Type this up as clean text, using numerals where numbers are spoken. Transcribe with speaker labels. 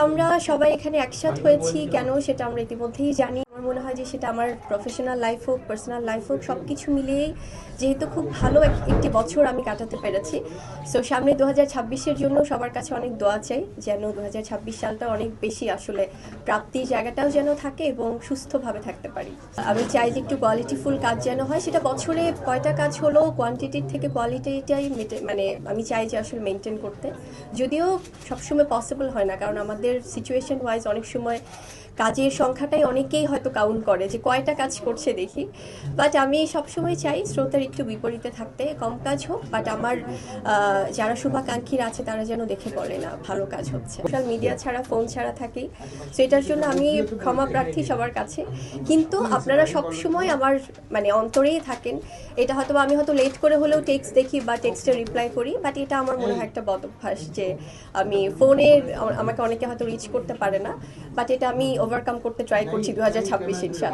Speaker 1: আমরা সবাই এখানে একসাথ হয়েছি কেন সেটা আমরা ইতিমধ্যেই জানি। আমার মনে হয় যে সেটা আমার প্রফেশনাল লাইফ হোক, পার্সোনাল লাইফ হোক, সব কিছু মিলিয়েই যেহেতু খুব ভালো একটি বছর আমি কাটাতে পেরেছি। সো সামনে 2026-এর জন্য সবার কাছে অনেক দোয়া চাই, যেন 2026 সালটা অনেক বেশি আসলে প্রাপ্তির জায়গাটাও যেন থাকে এবং সুস্থভাবে থাকতে পারি। আমি চাই যে একটু কোয়ালিটিফুল কাজ যেন হয়, সেটা বছরে কয়টা কাজ হলো কোয়ান্টিটির থেকে কোয়ালিটিটাই মানে আমি চাই যে আসলে মেনটেন করতে, যদিও সবসময় পসিবল হয় না, কারণ আমাদের সিচুয়েশন ওয়াইজ অনেক সময় কাজের সংখ্যাটাই অনেকেই হয়তো কাউন্ট করে যে কয়টা কাজ করছে দেখি। বাট আমি সবসময় চাই স্রোতের একটু বিপরীতে থাকতে, কম কাজ হোক, বাট আমার যারা শুভাকাঙ্ক্ষীরা আছে তারা যেন দেখে বলে না ভালো কাজ হচ্ছে। সোশ্যাল মিডিয়া ছাড়া, ফোন ছাড়া থাকি, সো এটার জন্য আমি ক্ষমা প্রার্থী সবার কাছে। কিন্তু আপনারা সবসময় আমার মানে অন্তরেই থাকেন। এটা হয়তো আমি হয়তো লেট করে হলেও টেক্সট দেখি বা টেক্সটে রিপ্লাই করি, বাট এটা আমার মনে হয় একটা বদ অভ্যাস যে আমি ফোনের আমাকে অনেকে হয়তো রিচ করতে পারে না, বাট এটা আমি ওভারকাম করতে ট্রাই করছি 2026 ইনশাআল্লাহ।